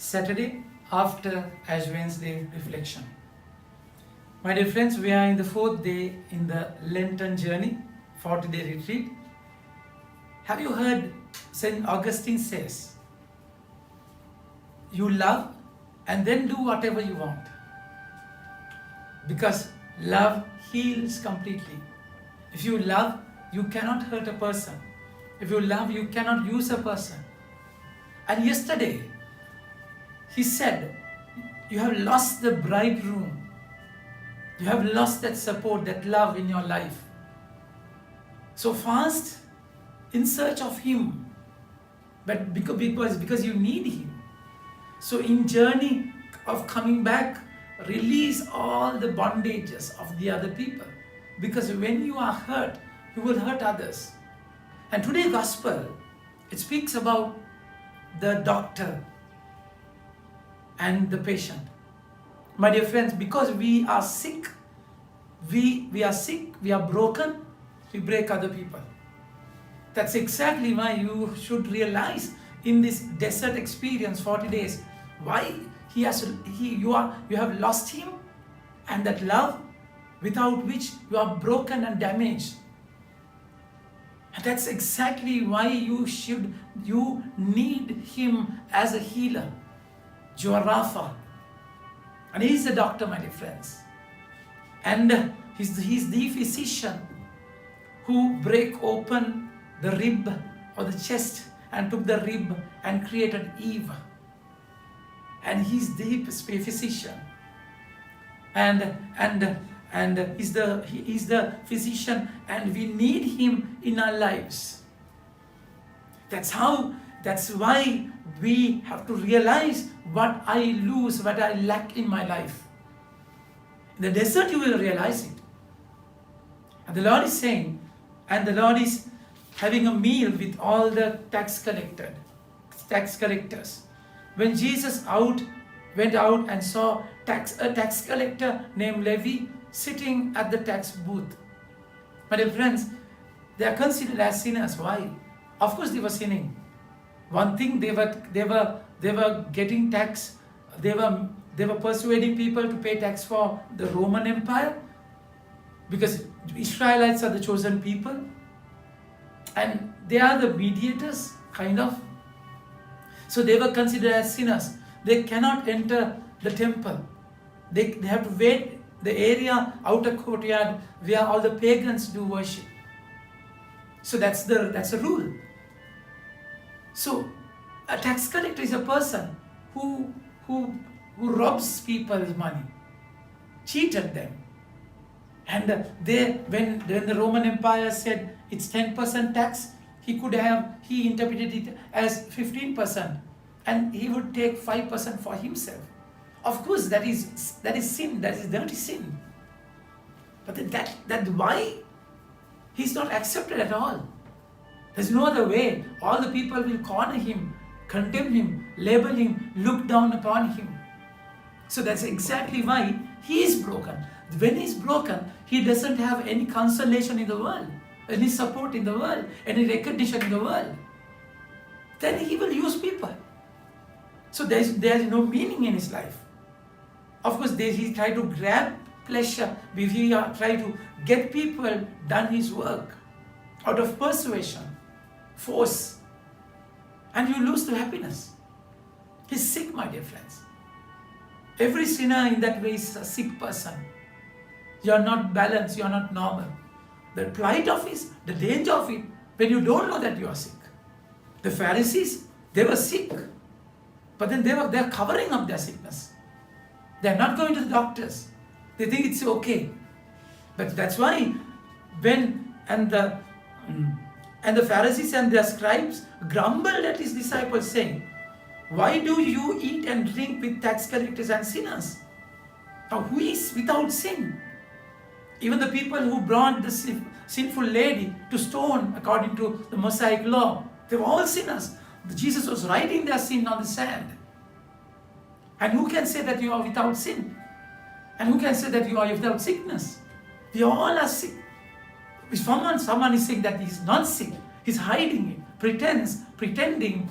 Saturday after Ash Wednesday reflection. My dear friends, we are in the fourth day in the Lenten journey, 40-day retreat. Have you heard St. Augustine says, you love and then do whatever you want. Because love heals completely. If you love, you cannot hurt a person. If you love, you cannot use a person. And yesterday, he said, you have lost the bridegroom. You have lost that support, that love in your life. So fast in search of him, but because you need him. So in journey of coming back, release all the bondages of the other people. Because when you are hurt, you will hurt others. And today's gospel, it speaks about the doctor and the patient. My dear friends, because we are sick, we are broken, we break other people. That's exactly why you should realize in this desert experience, 40 days, why you have lost him, and that love without which you are broken and damaged. And that's exactly why you need him as a healer, Jehovah Rapha. And he is the doctor, my dear friends. And he's the physician who break open the rib or the chest and took the rib and created Eve. And he's the physician. And he's the physician, and we need him in our lives. That's why we have to realize what I lose, what I lack in my life. In the desert you will realize it. And the Lord is saying, and the Lord is having a meal with all the tax collectors. When Jesus went out and saw a tax collector named Levi sitting at the tax booth. My dear friends, they are considered as sinners. Why? Of course they were sinning. One thing, they were getting tax. They were persuading people to pay tax for the Roman Empire, because Israelites are the chosen people, and they are the mediators, kind of. So they were considered as sinners. They cannot enter the temple. They have to wait the area, outer courtyard, where all the pagans do worship. So that's the rule. So a tax collector is a person who robs people's money, cheated them. And when the Roman Empire said it's 10% tax, he interpreted it as 15%, and he would take 5% for himself. Of course, that is sin. That is dirty sin. But that's why he's not accepted at all. There's no other way. All the people will corner him, condemn him, label him, look down upon him. So that's exactly why he is broken. When he's broken, he doesn't have any consolation in the world, any support in the world, any recognition in the world. Then he will use people. So there's no meaning in his life. Of course, he tried to grab pleasure, he tried to get people done his work out of persuasion, force, and you lose the happiness. He's sick, my dear friends. Every sinner in that way is a sick person. You are not balanced, you are not normal. The plight of it, the danger of it, when you don't know that you are sick. The Pharisees, they were sick, but then they are covering up their sickness. They are not going to the doctors. They think it's okay. But that's why the Pharisees and their scribes grumbled at his disciples, saying, why do you eat and drink with tax collectors and sinners? Now, who is without sin? Even the people who brought the sinful lady to stone according to the Mosaic law, they were all sinners. Jesus was writing their sin on the sand. And who can say that you are without sin? And who can say that you are without sickness? We all are sick. If someone is saying that he's not sick, he's hiding it, pretending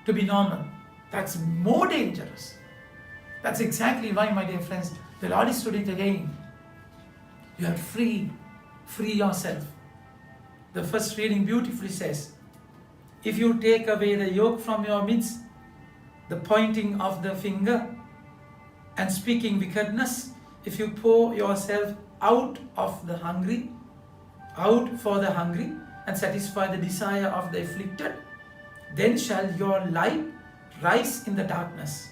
to be normal. That's more dangerous. That's exactly why, my dear friends, the Lord is doing it again. You are free. Free yourself. The first reading beautifully says, if you take away the yoke from your midst, the pointing of the finger and speaking wickedness, if you pour yourself out for the hungry, and satisfy the desire of the afflicted, then shall your light rise in the darkness,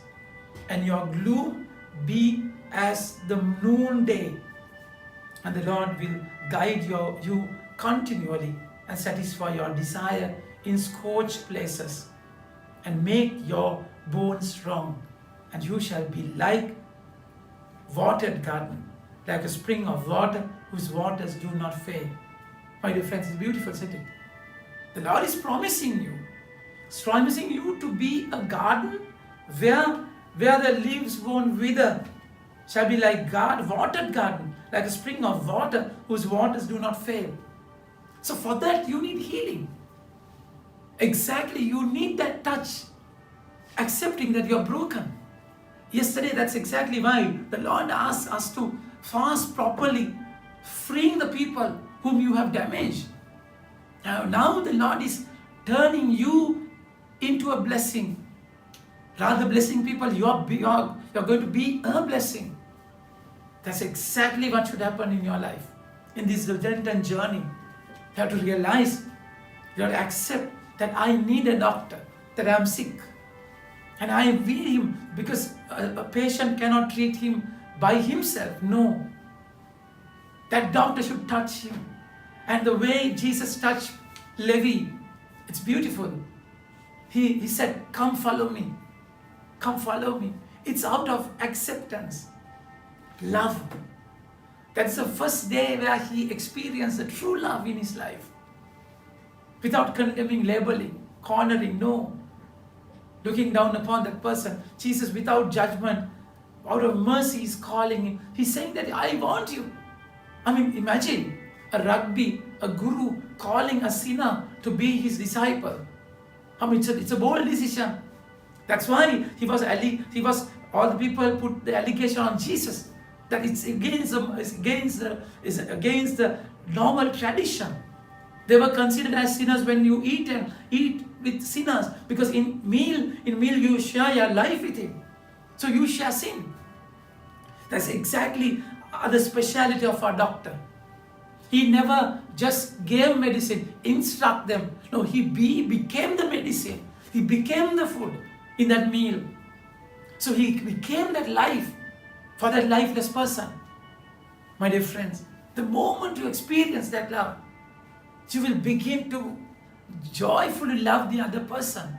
and your gloom be as the noonday. And the Lord will guide you continually and satisfy your desire in scorched places and make your bones strong. And you shall be like watered garden, like a spring of water whose waters do not fail. My dear friends, it's beautiful, isn't it? The Lord is promising you. He's promising you to be a garden where the leaves won't wither. Shall be like watered garden, like a spring of water whose waters do not fail. So for that you need healing. Exactly, you need that touch. Accepting that you're broken. Yesterday, that's exactly why the Lord asked us to fast properly, freeing the people whom you have damaged. Now the Lord is turning you into a blessing. Rather blessing people, you're going to be a blessing. That's exactly what should happen in your life. In this Lenten journey, you have to realize, you have to accept that I need a doctor, that I am sick. And I need him, because a patient cannot treat him by himself. No. That doctor should touch him. And the way Jesus touched Levi, it's beautiful. He said, come follow me. Come follow me. It's out of acceptance. Love. That's the first day where he experienced the true love in his life. Without condemning, labeling, cornering, no. Looking down upon that person. Jesus, without judgment, out of mercy, is calling him. He's saying that I want you. I mean, imagine a guru calling a sinner to be his disciple. I mean, it's a bold decision. That's why all the people put the allegation on Jesus, that it's against the normal tradition. They were considered as sinners when you eat with sinners, because in meal you share your life with him. So you share sin. That's exactly the speciality of our doctor. He never just gave medicine, instruct them. No, he became the medicine. He became the food in that meal. So he became that life for that lifeless person. My dear friends, the moment you experience that love, you will begin to joyfully love the other person.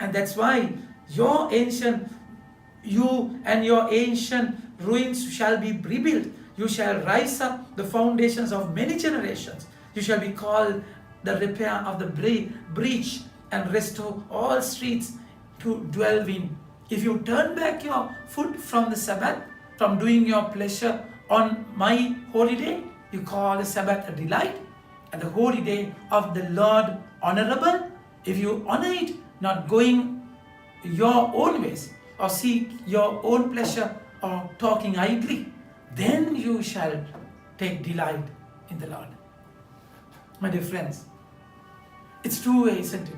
And that's why you and your ancient ruins shall be rebuilt. You shall rise up the foundations of many generations. You shall be called the repair of the breach, and restore all streets to dwell in. If you turn back your foot from the Sabbath, from doing your pleasure on my holy day, you call the Sabbath a delight, and the holy day of the Lord honorable. If you honor it, not going your own ways, or seek your own pleasure, or talking idly, then you shall take delight in the Lord. My dear friends, it's two ways, isn't it?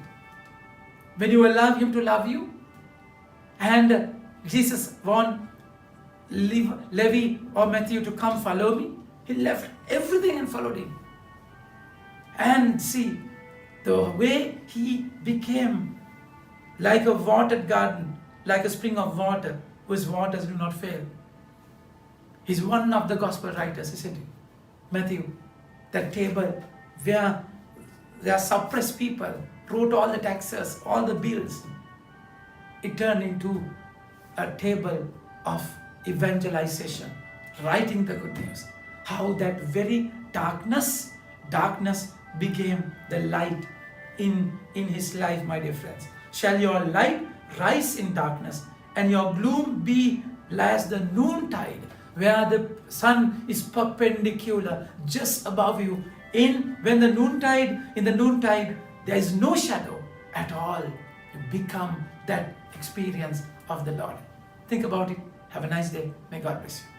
When you allow him to love you, and Jesus want Levi or Matthew to come follow me, he left everything and followed him. And see, the way he became like a watered garden, like a spring of water, whose waters do not fail. He's one of the gospel writers, isn't he? Matthew, that table where their suppressed people wrote all the taxes, all the bills. It turned into a table of evangelization, writing the good news. How that very darkness became the light in his life, my dear friends. Shall your light rise in darkness, and your gloom be as the noontide, where the sun is perpendicular just above you. In the noontide, there is no shadow at all. You become that experience of the Lord. Think about it. Have a nice day. May God bless you.